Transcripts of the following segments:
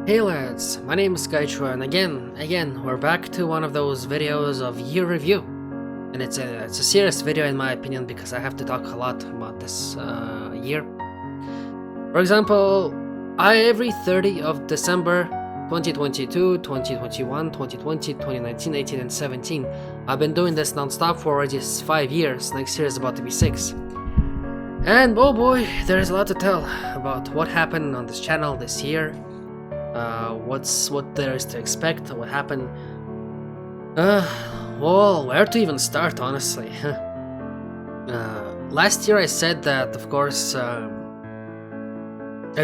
Hey lads, my name is Skychrew, and again, we're back to one of those videos of year review. And it's a serious video in my opinion, because I have to talk a lot about this year. For example, every 30 of December 2022, 2021, 2020, 2019, 18 and 17, I've been doing this non-stop for already 5 years. Next year is about to be 6. And oh boy, there is a lot to tell about what happened on this channel this year. What there is to expect, what happened. Well, where to even start, honestly. Last year I said that, of course, at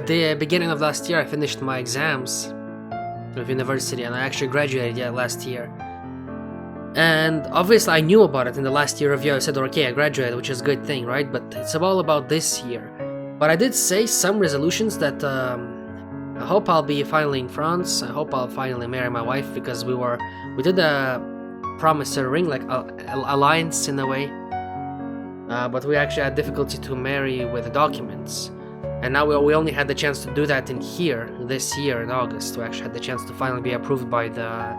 the beginning of last year I finished my exams of university, and I actually graduated last year. And obviously I knew about it in the last year review. I said, okay, I graduated, which is a good thing, right? But it's all about this year. But I did say some resolutions that I hope I'll be finally in France. I hope I'll finally marry my wife, because we did a promissory ring, like a alliance in a way. But we actually had difficulty to marry with the documents. And now we only had the chance to do that this year in August. We actually had the chance to finally be approved by the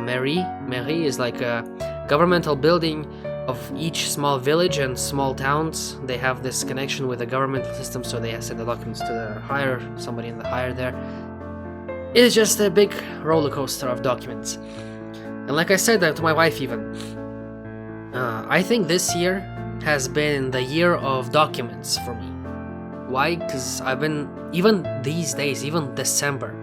mairie. Mairie is like a governmental building of each small village and small towns. They have this connection with the governmental system, so they send the documents to somebody in the higher there. It is just a big roller coaster of documents. And like I said to my wife even, I think this year has been the year of documents for me. Why? Because I've been, even these days, even December,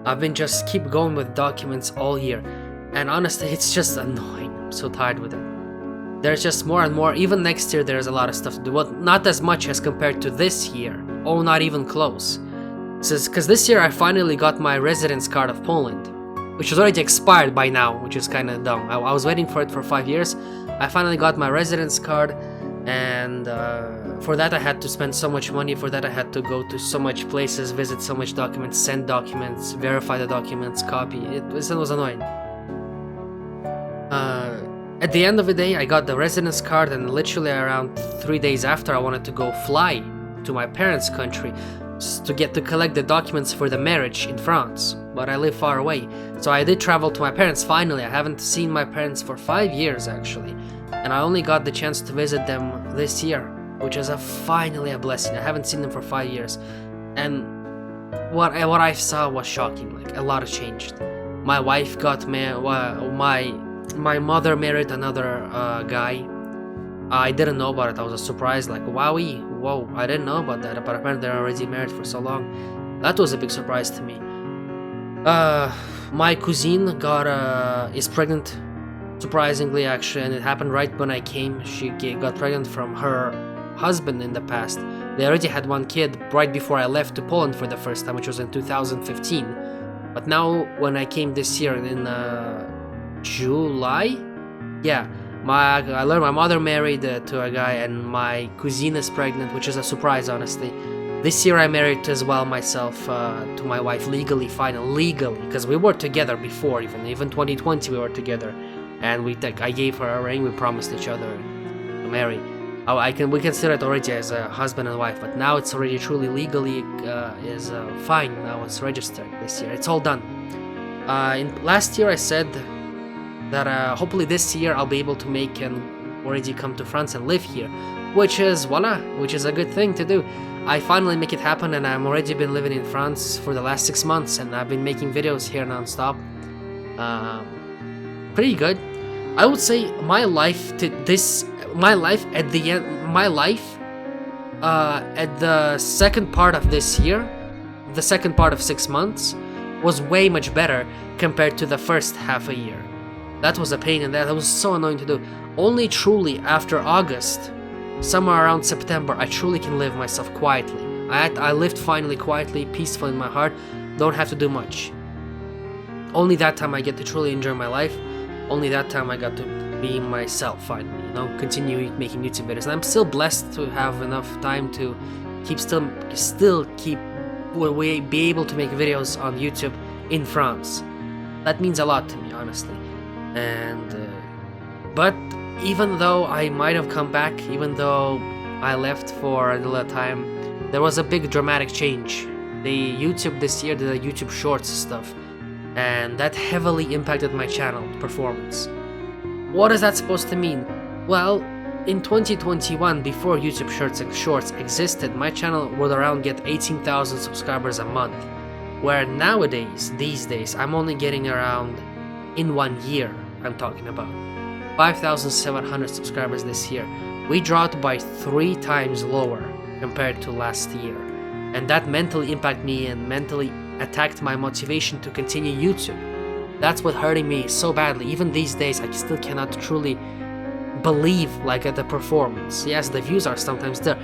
I've been just keep going with documents all year. And honestly, it's just annoying. I'm so tired with it. There's just more and more. Even next year there's a lot of stuff to do. Well, not as much as compared to this year. Oh, not even close. Because this year I finally got my residence card of Poland, which is already expired by now, which is kind of dumb. I was waiting for it for 5 years. I finally got my residence card, and for that I had to spend so much money. For that I had to go to so much places, visit so much documents, send documents, verify the documents, copy. It was annoying. At the end of the day, I got the residence card, and literally around 3 days after, I wanted to go fly to my parents' country to collect the documents for the marriage in France, but I live far away. So I did travel to my parents finally. I haven't seen my parents for 5 years actually, and I only got the chance to visit them this year, which is finally a blessing. I haven't seen them for 5 years, and what I saw was shocking. Like, a lot has changed. My wife got my mother married another guy. I didn't know about it. I was surprised, like, whoa, I didn't know about that, but apparently they're already married for so long. That was a big surprise to me. My cousine is pregnant, surprisingly actually, and it happened right when I came. She got pregnant from her husband in the past. They already had one kid right before I left to Poland for the first time, which was in 2015. But now when I came this year in July, I learned my mother married to a guy, and my cousine is pregnant, which is a surprise, honestly. This year I married as well myself to my wife legally, because we were together before, even 2020 we were together, and I gave her a ring. We promised each other to marry. We consider it already as a husband and wife, but now it's already truly legally fine. Now it's registered this year. It's all done. Last year I said that hopefully this year I'll be able to make and already come to France and live here, which is a good thing to do. I finally make it happen, and I'm already been living in France for the last 6 months, and I've been making videos here non-stop. Pretty good. I would say my life at the second part of this year, the second part of 6 months, was way much better compared to the first half a year. That was a pain, and that was so annoying to do. Only truly after August, somewhere around September, I truly can live myself quietly. I lived finally quietly, peaceful in my heart, don't have to do much. Only that time I get to truly enjoy my life. Only that time I got to be myself finally, continue making YouTube videos. And I'm still blessed to have enough time to be able to make videos on YouTube in France. That means a lot to me, honestly. And but even though I might have come back, even though I left for a little time, there was a big dramatic change YouTube this year did a YouTube Shorts stuff, and that heavily impacted my channel performance. What is that supposed to mean? Well, in 2021, before YouTube Shorts existed, my channel would around get 18,000 subscribers a month, where nowadays, these days, I'm only getting around, in 1 year, I'm talking about, 5,700 subscribers this year. We dropped by 3 times lower compared to last year, and that mentally impacted me and mentally attacked my motivation to continue YouTube. That's what hurting me so badly. Even these days, I still cannot truly believe at the performance. Yes, the views are sometimes there.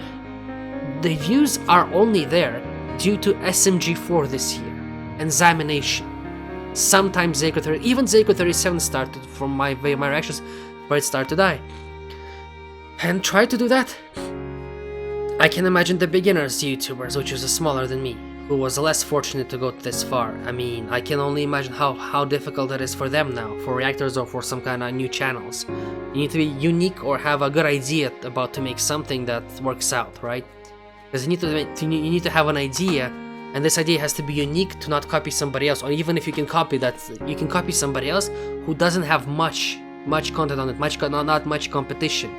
The views are only there due to SMG4 this year, examination. Sometimes Skychrew, even Skychrew 37 started from my reactions where it started to die. And try to do that. I can imagine the beginners YouTubers, which is smaller than me, who was less fortunate to go this far. I mean, I can only imagine how difficult it is for them now, for reactors or for some kind of new channels. You need to be unique or have a good idea about to make something that works out, right? Because you need to have an idea, and this idea has to be unique to not copy somebody else. Or even if you can copy that, you can copy somebody else who doesn't have much content on it, not much competition.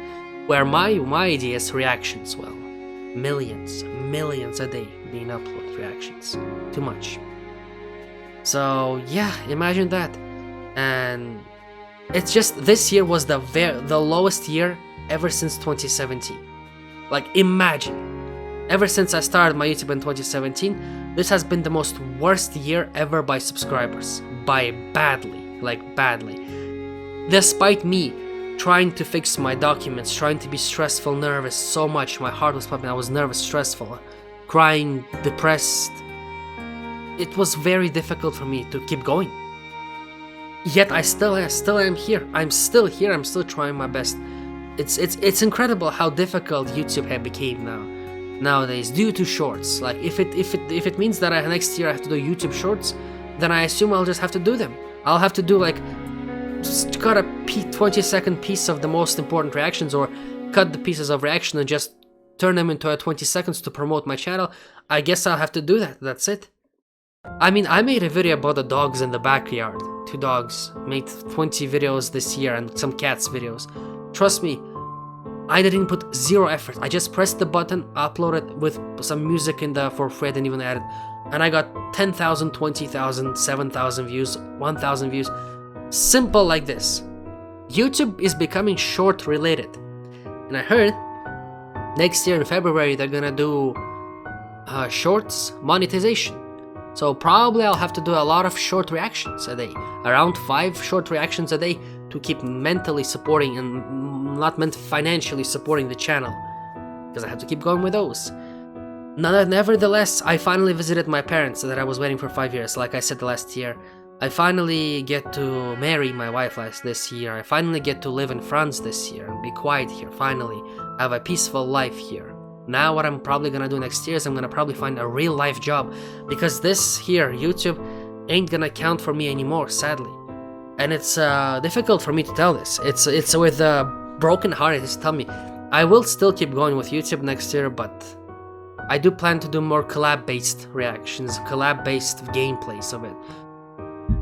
Where my idea is reactions, well, millions a day being uploaded reactions. Too much. So yeah, imagine that. And it's just, this year was the lowest year ever since 2017. Imagine. Ever since I started my YouTube in 2017, this has been the most worst year ever by subscribers. By badly. Despite me trying to fix my documents, trying to be stressful, nervous, so much, my heart was pumping, I was nervous, stressful, crying, depressed. It was very difficult for me to keep going. Yet I still am here. I'm still here, I'm still trying my best. It's incredible how difficult YouTube has become nowadays due to shorts. If it means that next year I have to do YouTube Shorts, then I assume I'll just have to do them. I'll have to do just cut a 20-second piece of the most important reactions, or cut the pieces of reaction and just turn them into 20 seconds to promote my channel. I guess I'll have to do that. That's it. I mean, I made a video about the dogs in the backyard. 2 dogs. Made 20 videos this year and some cats videos. Trust me, I didn't put 0 effort. I just pressed the button, uploaded with some music for free. I didn't even add it. And I got 10,000, 20,000, 7,000 views, 1,000 views. Simple like this. YouTube is becoming short related. And I heard next year in February they're gonna do shorts monetization. So probably I'll have to do a lot of short reactions a day. Around 5 short reactions a day to keep mentally supporting and not financially supporting the channel. Because I have to keep going with those. Nevertheless, I finally visited my parents that I was waiting for 5 years, like I said last year. I finally get to marry my wife this year. I finally get to live in France this year and be quiet here, finally. Have a peaceful life here. Now what I'm probably gonna do next year is I'm gonna probably find a real life job, because this here, YouTube, ain't gonna count for me anymore, sadly. And it's difficult for me to tell this. It's with a broken heart to tell me. I will still keep going with YouTube next year, but I do plan to do more collab-based reactions, collab-based gameplays of it.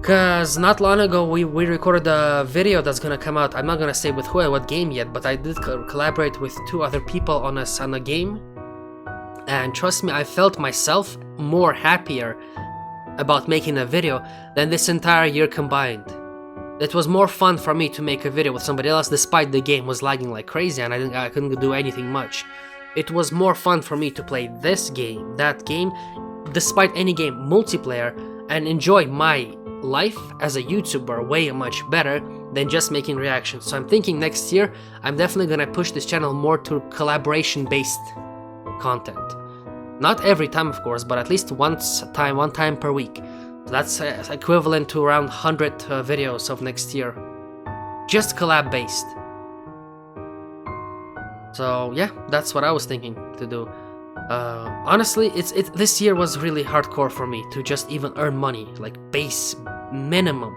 Cause not long ago we recorded a video that's gonna come out. I'm not gonna say with who and what game yet, but I did collaborate with 2 other people on a game. And trust me, I felt myself more happier about making a video than this entire year combined. It was more fun for me to make a video with somebody else, despite the game was lagging like crazy and I couldn't do anything much. It was more fun for me to play this game, that game, despite any game, multiplayer, and enjoy my life as a YouTuber way much better than just making reactions. So I'm thinking next year I'm definitely gonna push this channel more to collaboration-based content. Not every time, of course, but at least one time per week. So that's equivalent to around 100 videos of next year, just collab-based. So yeah, that's what I was thinking to do. Honestly, this year was really hardcore for me to just even earn money, like base minimum.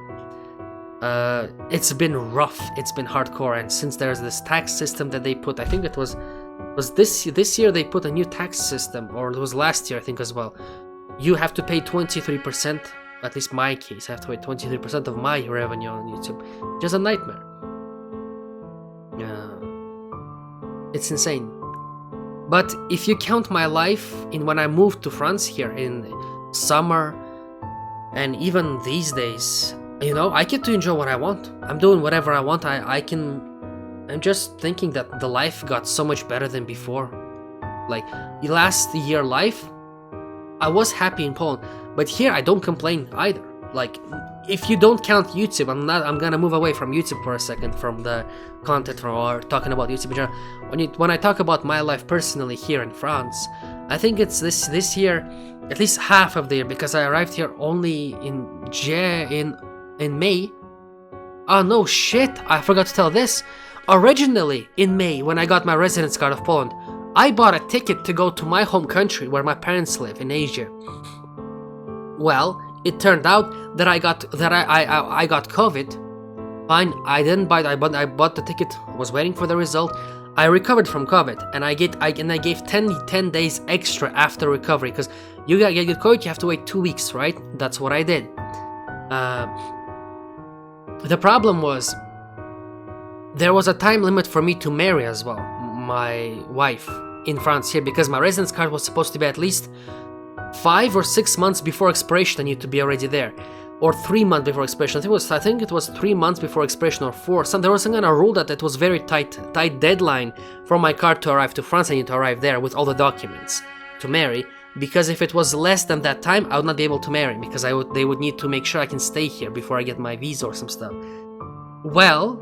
It's been rough, it's been hardcore, and since there's this tax system that they put, I think it was this year they put a new tax system, or it was last year I think as well, you have to pay 23%, at least my case, I have to pay 23% of my revenue on YouTube. Just a nightmare. It's insane. But if you count my life in when I moved to France here in summer, and even these days, you know, I get to enjoy what I want. I'm doing whatever I want. I'm just thinking that the life got so much better than before. Like, the last year life, I was happy in Poland, but here I don't complain either. Like, if you don't count YouTube, I'm gonna move away from YouTube for a second, from the content or talking about YouTube in general. When I talk about my life personally here in France, I think it's this year, at least half of the year, because I arrived here only in May. Oh no, shit, I forgot to tell this. Originally, in May, when I got my residence card of Poland, I bought a ticket to go to my home country where my parents live in Asia. Well, it turned out that I got COVID. Fine, I didn't buy it. I bought the ticket. Was waiting for the result. I recovered from COVID, and I gave 10 days extra after recovery, because you get COVID, you have to wait 2 weeks, right? That's what I did. The problem was there was a time limit for me to marry as well, my wife in France here, because my residence card was supposed to be at least 5 or 6 months before expiration. I need to be already there, or 3 months before expiration. I think it was 3 months before expiration, or 4. There was some kind of rule that it was very tight deadline for my card to arrive to France. I need to arrive there with all the documents to marry, because if it was less than that time, I would not be able to marry, because they would need to make sure I can stay here before I get my visa or some stuff. Well,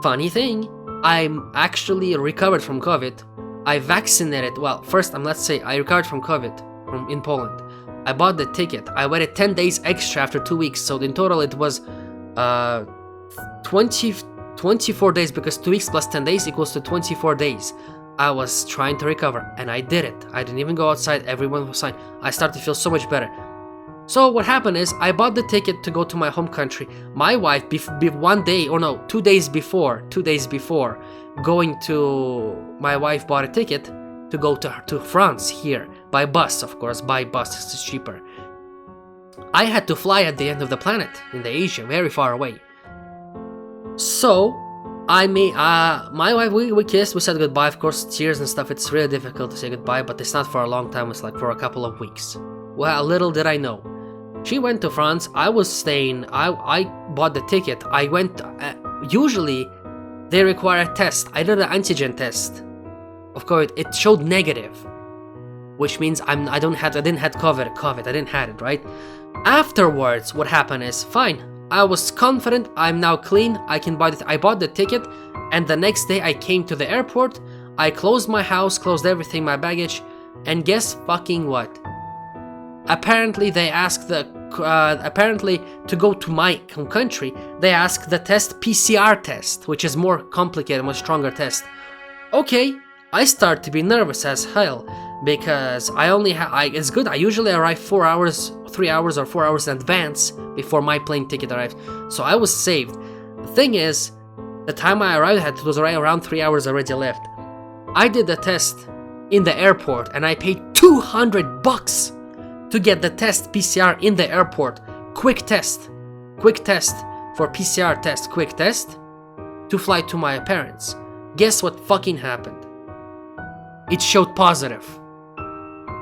funny thing, I'm actually recovered from COVID. I vaccinated. Well, first, let's say I recovered from COVID in Poland. I bought the ticket. I waited 10 days extra after 2 weeks, so in total it was 24 days, because 2 weeks plus 10 days equals to 24 days. I was trying to recover, and I did it. I didn't even go outside. Everyone was fine. I started to feel so much better. So what happened is, I bought the ticket to go to my home country. My wife, 2 days before going to, my wife bought a ticket to go to France here, by bus, of course. By bus, it's cheaper. I had to fly at the end of the planet, in the Asia, very far away. So, my wife, we kissed, we said goodbye, of course, tears and stuff. It's really difficult to say goodbye, but it's not for a long time, it's like for a couple of weeks. Well, little did I know. She went to France, I was staying, I bought the ticket, I went, usually they require a test. I did an antigen test of COVID, it showed negative, which means I didn't have COVID, I didn't have it, right? Afterwards, what happened is, fine, I was confident, I'm now clean, I can buy it. I bought the ticket, and the next day I came to the airport, I closed my house, closed everything, my baggage, and guess fucking what? Apparently they asked apparently to go to my home country, they asked the test PCR test, which is more complicated, much stronger test. Okay, I start to be nervous as hell, because it's good, I usually arrive 3 hours or 4 hours in advance before my plane ticket arrives, so I was saved. The thing is, the time I arrived, it was around 3 hours already left. I did the test in the airport, and I paid $200 to get the test PCR in the airport. Quick test for PCR test, quick test, to fly to my parents. Guess what fucking happened? It showed positive.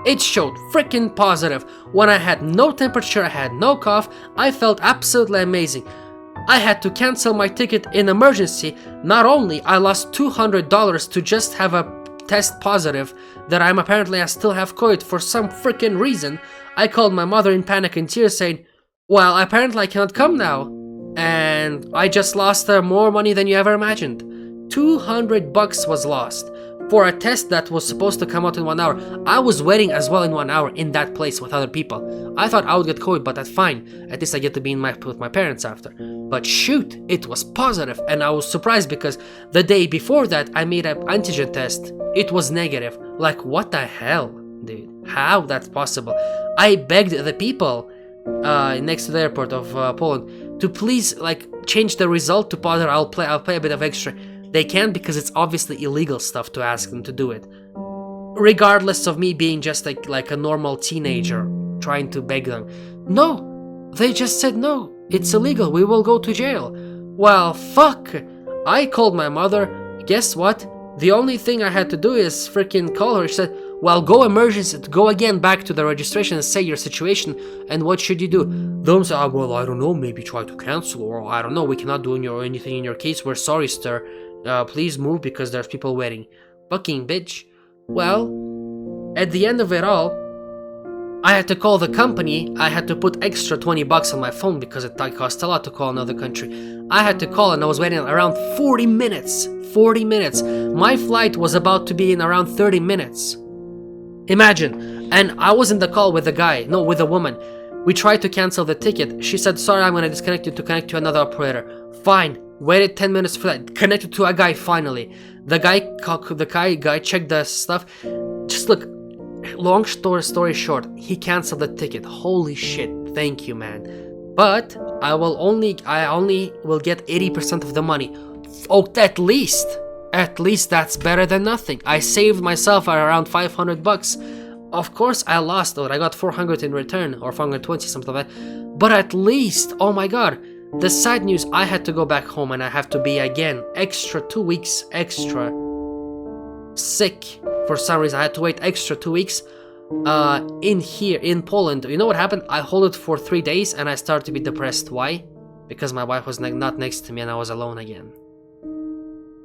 It showed freaking positive. When I had no temperature, I had no cough, I felt absolutely amazing. I had to cancel my ticket in emergency. Not only I lost $200 to just have a test positive that I still have COVID for some freaking reason. I called my mother in panic and tears saying, well, apparently I cannot come now, and I just lost more money than you ever imagined. $200 was lost for a test that was supposed to come out in 1 hour. I was waiting as well in 1 hour in that place with other people. I thought I would get COVID, but that's fine. At least I get to be with my parents after. But shoot, it was positive, and I was surprised because the day before that I made an antigen test. It was negative. Like, what the hell, dude? How that's possible? I begged the people next to the airport of Poland to please change the result to positive. I'll pay a bit of extra. They can't, because it's obviously illegal stuff to ask them to do it. Regardless of me being just like a normal teenager, trying to beg them. No, they just said no, it's illegal, we will go to jail. Well, fuck. I called my mother. Guess what? The only thing I had to do is freaking call her. She said, well, go emergency, go again back to the registration and say your situation, and what should you do? Them say, well, I don't know, maybe try to cancel, or I don't know, we cannot do anything in your case, we're sorry, sir. Please move because there's people waiting. Fucking bitch. Well, at the end of it all, I had to call the company. I had to put extra 20 bucks on my phone because it cost a lot to call another country. I had to call and I was waiting around 40 minutes. 40 minutes. My flight was about to be in around 30 minutes. Imagine. And I was in the call with with a woman. We tried to cancel the ticket. She said, sorry, I'm gonna disconnect you to connect to another operator. Fine. Waited 10 minutes for that. Connected to a guy finally. The guy checked the stuff. Just look. Long story short, he canceled the ticket. Holy shit, thank you, man. But I only will get 80% of the money. Oh, at least that's better than nothing. I saved myself around 500 bucks. Of course, I lost though. I got 400 in return, or 420, something like that. But at least, oh my god. The sad news, I had to go back home and I have to be again extra 2 weeks extra sick. For some reason, I had to wait extra 2 weeks in Poland. You know what happened? I hold it for 3 days and I started to be depressed. Why? Because my wife was not next to me and I was alone again.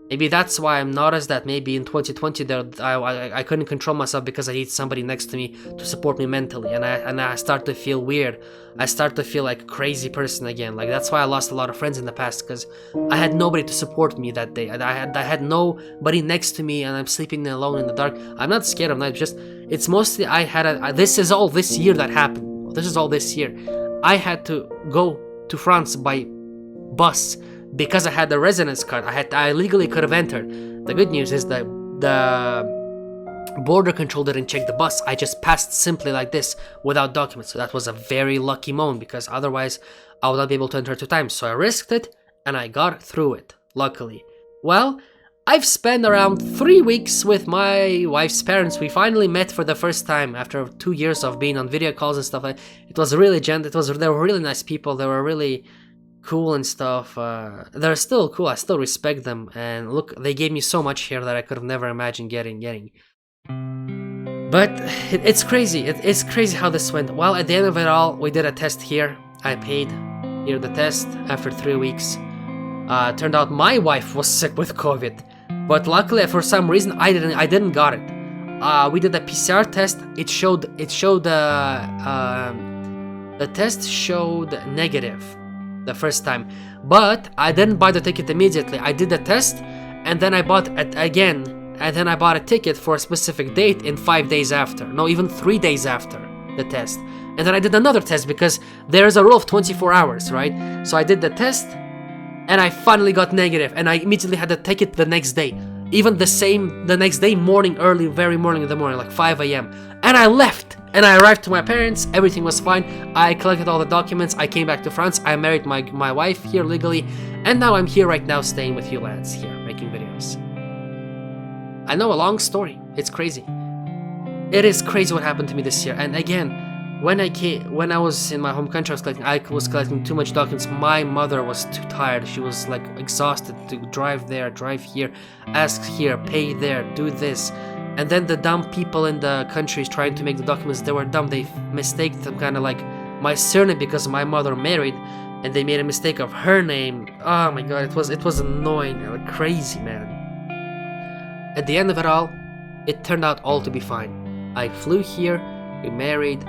Maybe that's why I'm noticed that maybe in 2020 I couldn't control myself because I need somebody next to me to support me mentally, and I start to feel weird. I start to feel like a crazy person again. Like that's why I lost a lot of friends in the past, because I had nobody to support me that day. I had nobody next to me, and I'm sleeping alone in the dark. I'm not scared of night. It's mostly this is all this year that happened. This is all this year. I had to go to France by bus. Because I had the residence card, I legally could have entered. The good news is that the border control didn't check the bus. I just passed simply like this without documents. So that was a very lucky moment, because otherwise I would not be able to enter 2 times. So I risked it and I got through it, luckily. Well, I've spent around 3 weeks with my wife's parents. We finally met for the first time after 2 years of being on video calls and stuff like that. It was really gentle. They were really nice people. They were really cool and stuff. They're still cool. I still respect them, and look, they gave me so much here that I could have never imagined getting. But it's crazy. It's crazy how this went. Well, at the end of it all, we did a test here. I paid here the test after 3 weeks. Turned out my wife was sick with COVID, but luckily for some reason I didn't got it. We did a PCR test. The test showed negative the first time, but I didn't buy the ticket immediately. I did the test, and then I bought it again, and then I bought a ticket for a specific date in 5 days after. No, even 3 days after the test. And then I did another test because there is a rule of 24 hours, right? So I did the test, and I finally got negative, and I immediately had the ticket the next day. Even the next day morning, very morning in the morning, like 5 a.m. And I left. And I arrived to my parents, everything was fine. I collected all the documents, I came back to France, I married my wife here legally, and now I'm here right now staying with you lads here, making videos. I know, a long story, it's crazy. It is crazy what happened to me this year, and again, when I was in my home country, I was collecting too much documents. My mother was too tired, she was like exhausted to drive there, drive here, ask here, pay there, do this. And then the dumb people in the countries trying to make the documents, they were dumb. They mistaked them kind of like my surname because my mother married, and they made a mistake of her name. Oh my god, it was annoying, like crazy, man. At the end of it all, it turned out all to be fine. I flew here, we married,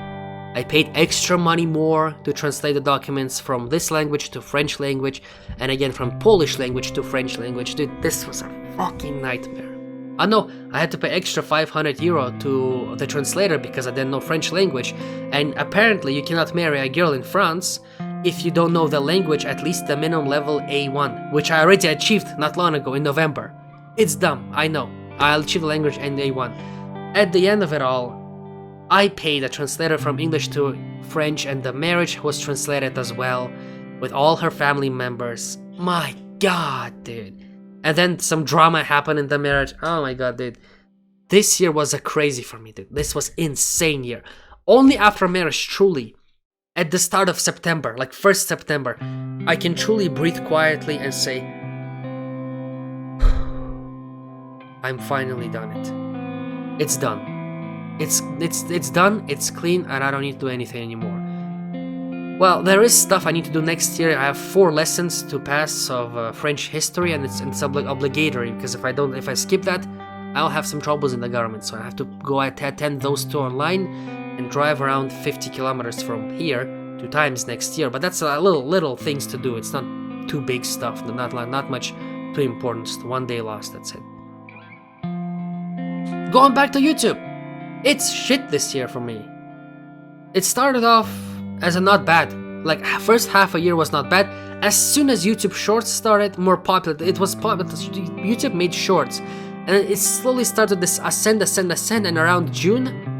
I paid extra money more to translate the documents from this language to French language, and again from Polish language to French language. Dude, this was a fucking nightmare. No, I had to pay extra 500 euro to the translator because I didn't know French language, and apparently you cannot marry a girl in France if you don't know the language at least the minimum level A1, which I already achieved not long ago in November. It's dumb, I know. I'll achieve the language in A1. At the end of it all, I paid a translator from English to French, and the marriage was translated as well with all her family members. My god, dude. And then some drama happened in the marriage. Oh my god, dude. This year was a crazy for me, dude. This was insane year. Only after marriage, truly, at the start of September, like 1st September, I can truly breathe quietly and say, I'm finally done it. It's done. It's done, it's clean, and I don't need to do anything anymore. Well, there is stuff I need to do next year. I have 4 lessons to pass of French history, and it's obligatory, because if I skip that, I'll have some troubles in the government, so I have to go attend those 2 online and drive around 50 kilometers from here 2 times next year. But that's a little things to do. It's not too big stuff, not much too important. Just 1 day lost, that's it. Going back to YouTube, it's shit this year for me. It started off as a not bad. Like, first half a year was not bad. As soon as YouTube Shorts started more popular, it was popular. YouTube made Shorts, and it slowly started this ascend, and around June,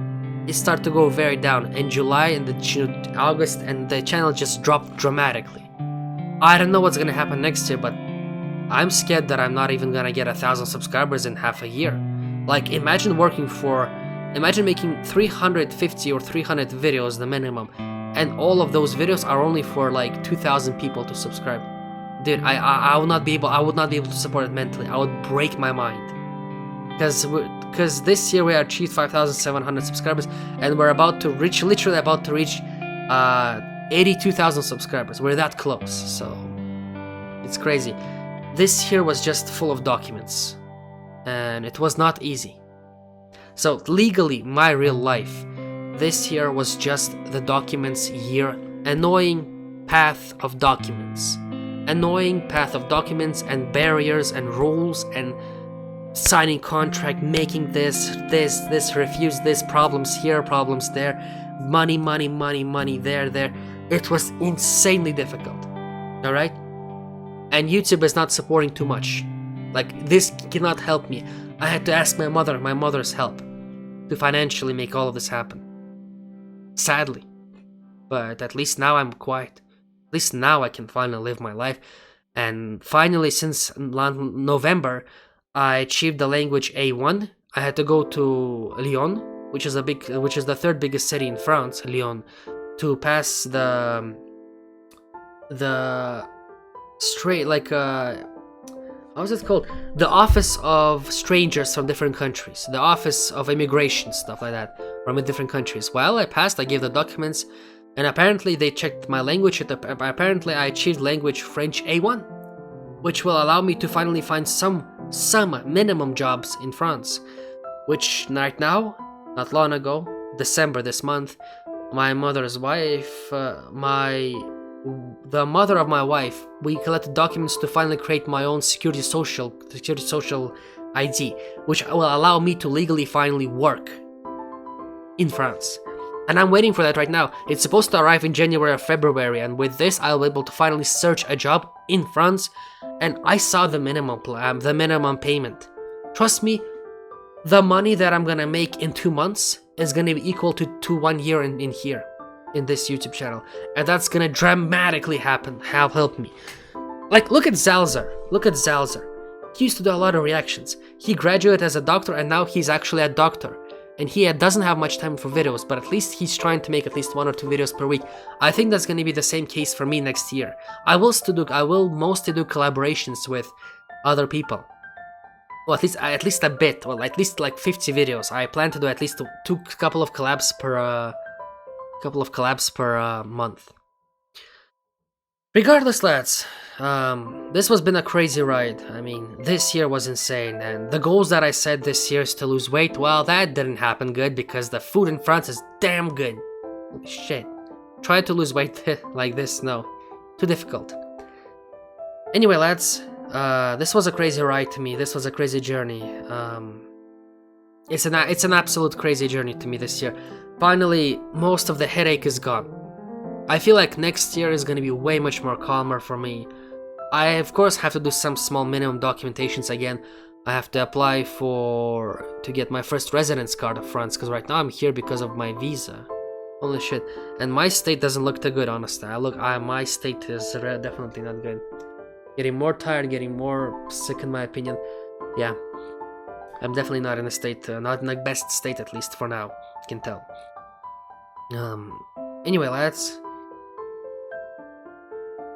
it started to go very down. In July and August, and the channel just dropped dramatically. I don't know what's gonna happen next year, but I'm scared that I'm not even gonna get 1,000 subscribers in half a year. Like, imagine making 350 or 300 videos, the minimum, and all of those videos are only for like 2,000 people to subscribe. Dude, I would not be able to support it mentally. I would break my mind. Because this year we achieved 5,700 subscribers, and we're literally about to reach 82,000 subscribers. We're that close, so it's crazy. This year was just full of documents, and it was not easy. So legally, my real life, this year was just the documents year. Annoying path of documents and barriers and rules and signing contract, making this, refuse this, problems here, problems there, money, there. It was insanely difficult, alright? And YouTube is not supporting too much. Like, this cannot help me. I had to ask my mother's help to financially make all of this happen. Sadly. But at least now I'm quiet. At least now I can finally live my life. And finally, since November, I achieved the language A1. I had to go to Lyon, which is the 3rd biggest city in France, Lyon, to pass the straight, like, how's it called? The Office of Strangers from different countries. The Office of Immigration, stuff like that, from different countries. Well, I passed, I gave the documents, and apparently they checked my language. Apparently I achieved language French A1, which will allow me to finally find some minimum jobs in France. Which right now, not long ago, December this month, my mother's wife, the mother of my wife, we collected documents to finally create my own security social ID, which will allow me to legally finally work in France. And I'm waiting for that right now. It's supposed to arrive in January or February, and with this I'll be able to finally search a job in France. And I saw the minimum payment. Trust me, the money that I'm gonna make in 2 months is gonna be equal to 1 year in here, in this YouTube channel, and that's gonna dramatically help me. Like, look at Zalzer. He used to do a lot of reactions. He graduated as a doctor, and now he's actually a doctor, and he doesn't have much time for videos, but at least he's trying to make at least 1 or 2 videos per week. I think that's gonna be the same case for me next year. I will mostly do collaborations with other people. Well, at least a bit. Well, at least like 50 videos. I plan to do at least couple of collabs per month. Regardless, lads, this has been a crazy ride. I mean, this year was insane, and the goals that I set this year is to lose weight. Well, that didn't happen good because the food in France is damn good. Holy shit. Try to lose weight like this, no. Too difficult. Anyway, lads, this was a crazy ride to me. This was a crazy journey. It's an absolute crazy journey to me this year. Finally, most of the headache is gone. I feel like next year is going to be way much more calmer for me. I, of course, have to do some small minimum documentations again. I have to apply to get my first residence card of France, because right now I'm here because of my visa. Holy shit. And my state doesn't look too good, honestly. My state is definitely not good. Getting more tired, getting more sick in my opinion. Yeah. I'm definitely not in a state, not in the best state at least for now. You can tell. Anyway, lads,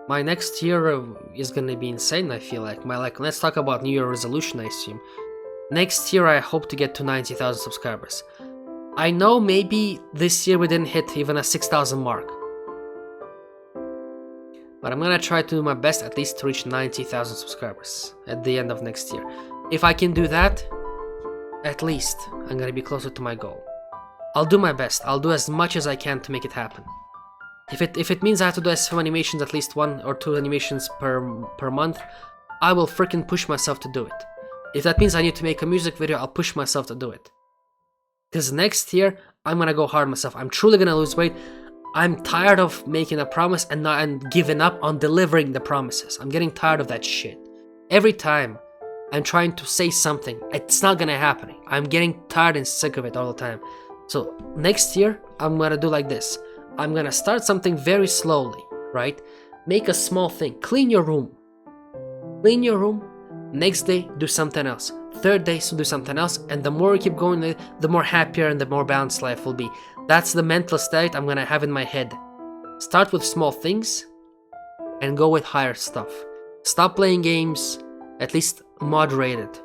my next year is gonna be insane, I feel like. Let's talk about New Year resolution, I assume. Next year, I hope to get to 90,000 subscribers. I know maybe this year we didn't hit even a 6,000 mark. But I'm gonna try to do my best at least to reach 90,000 subscribers at the end of next year. If I can do that, at least I'm gonna be closer to my goal. I'll do my best. I'll do as much as I can to make it happen. If it means I have to do some animations, at least 1 or 2 animations per month, I will freaking push myself to do it. If that means I need to make a music video, I'll push myself to do it. Because next year, I'm gonna go hard myself. I'm truly gonna lose weight. I'm tired of making a promise and giving up on delivering the promises. I'm getting tired of that shit. Every time I'm trying to say something, it's not gonna happen. I'm getting tired and sick of it all the time. So next year, I'm gonna do like this. I'm gonna start something very slowly, right? Make a small thing. Clean your room. Clean your room. Next day, do something else. Third day, so do something else. And the more you keep going, the more happier and the more balanced life will be. That's the mental state I'm gonna have in my head. Start with small things and go with higher stuff. Stop playing games, at least moderate it.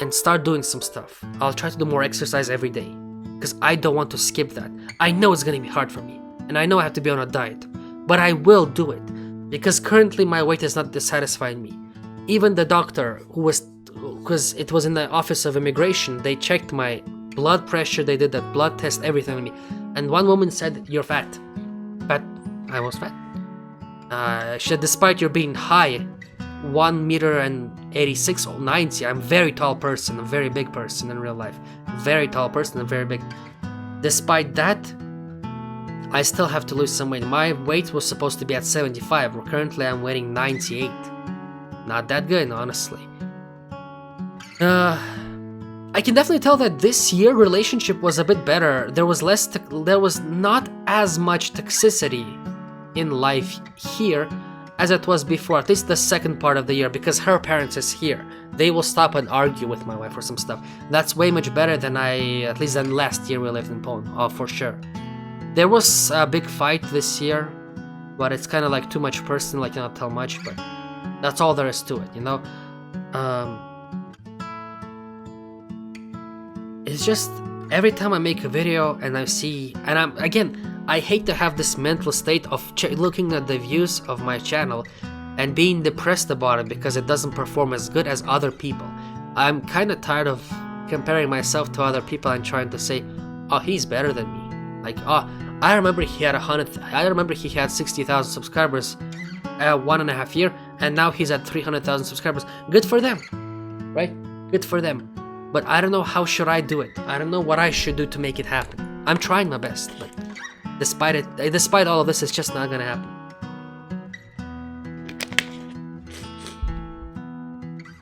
And start doing some stuff. I'll try to do more exercise every day. Because I don't want to skip that. I know it's gonna be hard for me. And I know I have to be on a diet. But I will do it. Because currently my weight is not dissatisfying me. Even the doctor because it was in the Office of Immigration, they checked my blood pressure, they did a blood test, everything on me. And one woman said, "You're fat." But I was fat. She said, "Despite your being high, 1 meter and 86 or 90, I'm a very tall person, a very big person in real life. Very tall person and very big. Despite that, I still have to lose some weight. My weight was supposed to be at 75, currently I'm weighing 98. Not that good, honestly. I can definitely tell that this year relationship was a bit better. There was not as much toxicity in life here as it was before, at least the second part of the year, because her parents is here. They will stop and argue with my wife or some stuff. That's way much better than at least than last year we lived in Poland, for sure. There was a big fight this year, but it's kind of like too much personal, I cannot tell much, but that's all there is to it, you know? It's just, every time I make a video and I see, and I hate to have this mental state of looking at the views of my channel and being depressed about it because it doesn't perform as good as other people. I'm kind of tired of comparing myself to other people and trying to say, "Oh, he's better than me." Like, "Oh, I remember he had 60,000 subscribers 1.5 years, and now he's at 300,000 subscribers. Good for them, right? Good for them. But I don't know how should I do it. I don't know what I should do to make it happen. I'm trying my best, but despite all of this, it's just not gonna happen."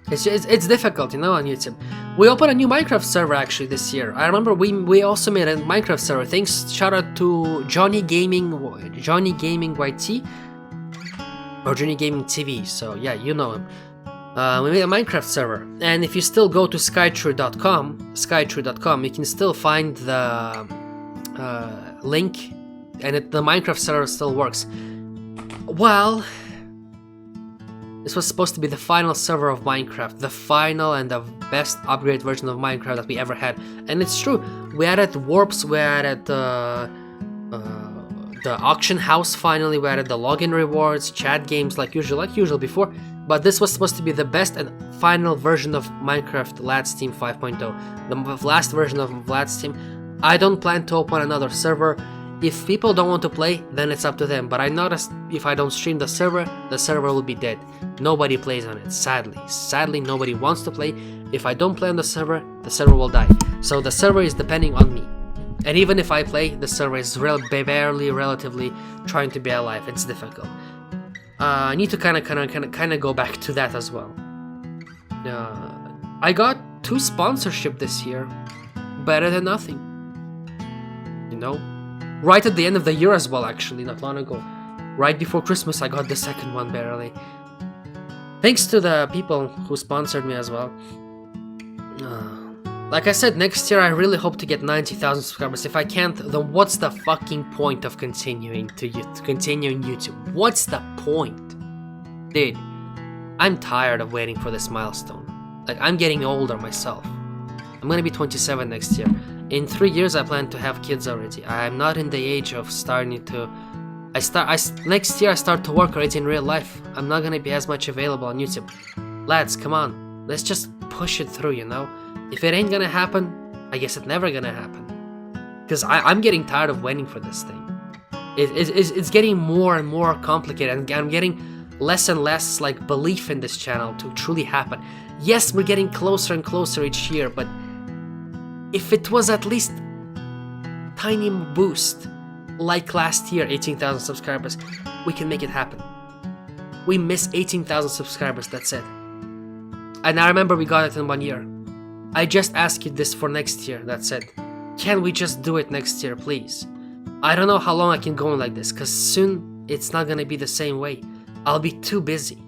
It's difficult, you know, on YouTube. We opened a new Minecraft server actually this year. I remember we also made a Minecraft server. Shout out to Johnny Gaming YT or Johnny Gaming TV. So yeah, you know him. We made a Minecraft server, and if you still go to skycrew.com, you can still find the link, and the Minecraft server still works. Well, this was supposed to be the final server of Minecraft, the final and the best upgrade version of Minecraft that we ever had, and it's true. We added warps, we added the auction house finally, we added the login rewards, chat games like usual before. But this was supposed to be the best and final version of Minecraft Vlad's Team 5.0, the last version of Vlad's Team. I don't plan to open another server. If people don't want to play, then it's up to them. But I noticed if I don't stream the server will be dead. Nobody plays on it, sadly. Sadly, nobody wants to play. If I don't play on the server will die. So the server is depending on me. And even if I play, the server is barely, relatively trying to be alive. It's difficult. I need to kind of go back to that as well. I got 2 sponsorship this year, better than nothing. You know, right at the end of the year as well. Actually, not long ago, right before Christmas, I got the second one barely. Thanks to the people who sponsored me as well. Like I said, next year I really hope to get 90,000 subscribers. If I can't, then what's the fucking point of continuing YouTube? What's the point? Dude, I'm tired of waiting for this milestone. Like, I'm getting older myself. I'm gonna be 27 next year. In 3 years I plan to have kids already. I'm not in the age of starting to... next year I start to work already in real life. I'm not gonna be as much available on YouTube. Lads, come on. Let's just push it through, you know? If it ain't gonna happen, I guess it's never gonna happen. Because I'm getting tired of waiting for this thing. It's getting more and more complicated, and I'm getting less and less like belief in this channel to truly happen. Yes, we're getting closer and closer each year, but if it was at least tiny boost, like last year, 18,000 subscribers, we can make it happen. We miss 18,000 subscribers, that's it. And I remember we got it in 1 year. I just ask you this for next year, that's it. Can we just do it next year, please? I don't know how long I can go on like this, cause soon it's not gonna be the same way. I'll be too busy.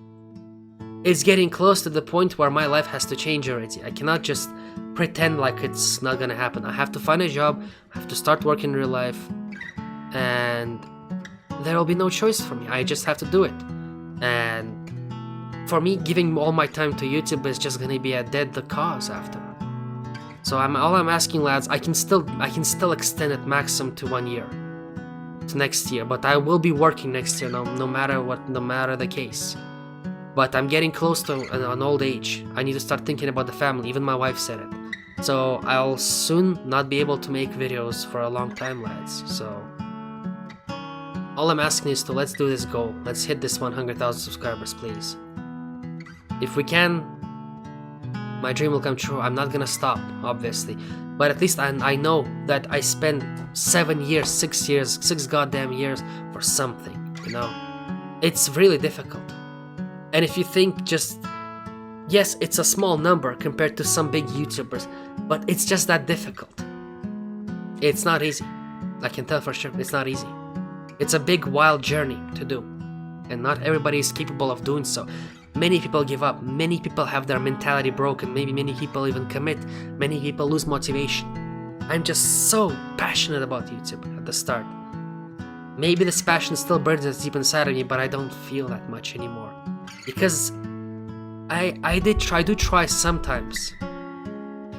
It's getting close to the point where my life has to change already. I cannot just pretend like it's not gonna happen. I have to find a job, I have to start working in real life, and there will be no choice for me. I just have to do it. And for me, giving all my time to YouTube is just gonna be a dead cause after. So all I'm asking, lads, I can still extend it maximum to 1 year, to next year. But I will be working next year, no matter the case. But I'm getting close to an old age. I need to start thinking about the family. Even my wife said it. So I'll soon not be able to make videos for a long time, lads. So all I'm asking is let's do this goal. Let's hit this 100,000 subscribers, please. If we can, my dream will come true. I'm not gonna stop, obviously, but at least I know that I spent 6 goddamn years for something, you know? It's really difficult. And if you think yes, it's a small number compared to some big YouTubers, but it's just that difficult. It's not easy. I can tell for sure, it's not easy. It's a big, wild journey to do, and not everybody is capable of doing so. Many people give up, many people have their mentality broken, maybe many people even commit, many people lose motivation. I'm just so passionate about YouTube at the start. Maybe this passion still burns deep inside of me, but I don't feel that much anymore. Because I do try sometimes,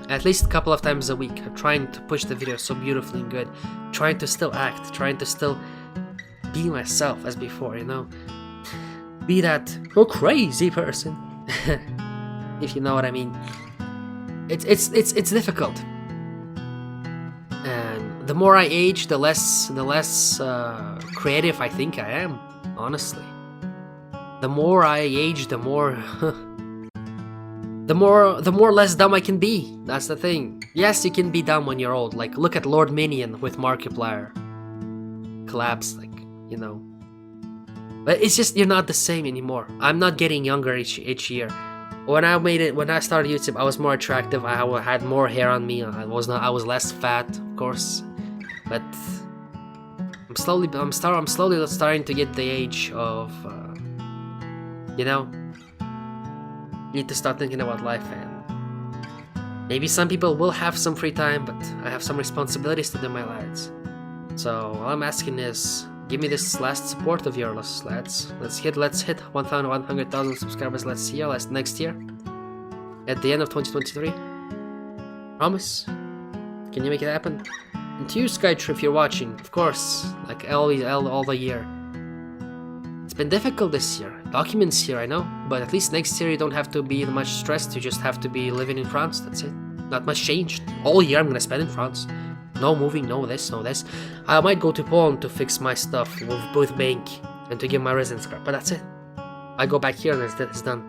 at least a couple of times a week. I'm trying to push the video so beautifully and good, trying to still act, trying to still be myself as before, you know? Be that crazy person, if you know what I mean. It's difficult, and the more I age, the less creative I think I am. Honestly, the more I age, the more less dumb I can be. That's the thing. Yes, you can be dumb when you're old. Like, look at Lord Minion with Markiplier. Collapse, like, you know. But it's just, you're not the same anymore. I'm not getting younger each year. When I started YouTube, I was more attractive. I had more hair on me. I was less fat, of course. But I'm slowly starting to get the age of, you know, need to start thinking about life. And maybe some people will have some free time, but I have some responsibilities to do, my lads. So all I'm asking is, give me this last support of yours, lads. Let's hit 100,000 subscribers next year, at the end of 2023. Promise? Can you make it happen? And to you, Skychrew, if you're watching, of course, like all the year. It's been difficult this year. Documents here, I know, but at least next year you don't have to be much stressed. You just have to be living in France. That's it. Not much changed. All year I'm gonna spend in France. No moving, no this, no this. I might go to Poland to fix my stuff with bank and to give my residence card, but that's it. I go back here and it's done.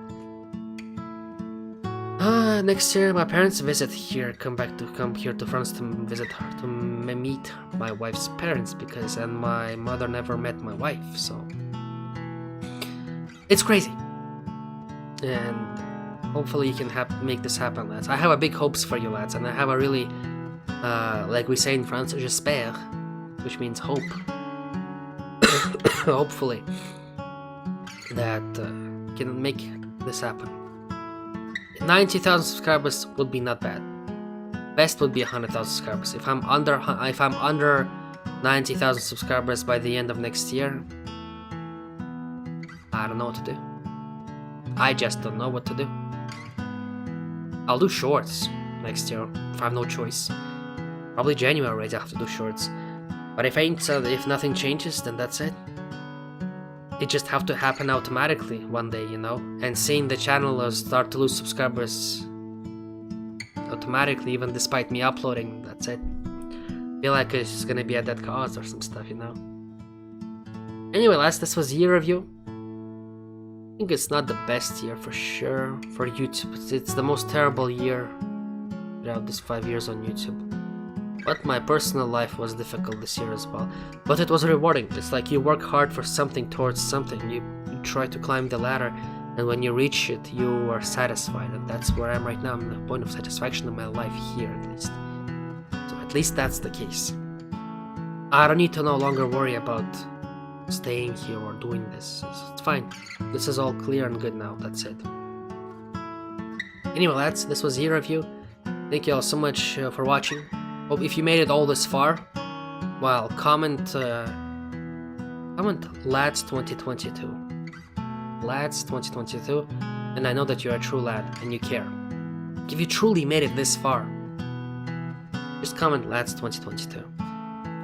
Next year my parents visit here, come here to France to visit her, to meet my wife's parents, and my mother never met my wife, so it's crazy. And hopefully you can make this happen, lads. I have a big hopes for you, lads, and I have a really like we say in France, j'espère, which means hope. Hopefully that can make this happen. 90,000 subscribers would be not bad. Best would be 100,000 subscribers. If I'm under 90,000 subscribers by the end of next year, I don't know what to do. I just don't know what to do. I'll do shorts next year if I have no choice. Probably January I have to do shorts. But if nothing changes, then that's it. It just have to happen automatically one day, you know? And seeing the channel start to lose subscribers automatically, even despite me uploading, that's it. Feel like it's gonna be at that cost or some stuff, you know? Anyway, lads, this was year review. I think it's not the best year for sure for YouTube. It's the most terrible year throughout these 5 years on YouTube. But my personal life was difficult this year as well. But it was rewarding. It's like you work hard for something, towards something. You try to climb the ladder, and when you reach it, you are satisfied. And that's where I am right now. I'm at the point of satisfaction in my life here, at least. So at least that's the case. I don't need to no longer worry about staying here or doing this. It's fine. This is all clear and good now. That's it. Anyway, lads, this was year review. Thank you all so much for watching. Hope if you made it all this far, well, comment lads 2022, lads 2022, and I know that you're a true lad and you care. If you truly made it this far, just comment lads 2022,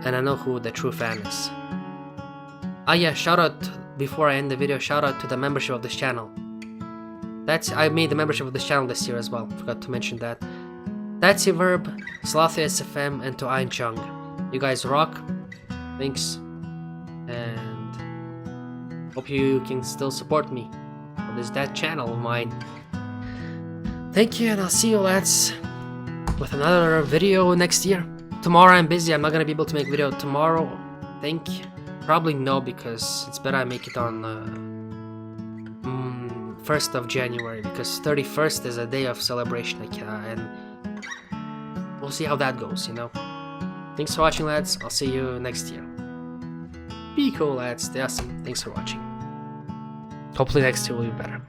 and I know who the true fan is. Ah yeah, shout out before I end the video. Shout out to the membership of this channel. I made the membership of this channel this year as well. Forgot to mention that. That's your verb, Slowly SFM, and to Ein Chung. You guys rock. Thanks. And hope you can still support me on this dead channel of mine. Thank you, and I'll see you, lads, with another video next year. Tomorrow I'm busy. I'm not gonna be able to make video tomorrow. Probably no, because it's better I make it on 1st of January, because 31st is a day of celebration, and we'll see how that goes, you know. Thanks for watching, lads. I'll see you next year. Be cool, lads. Stay awesome. Thanks for watching. Hopefully next year will be better.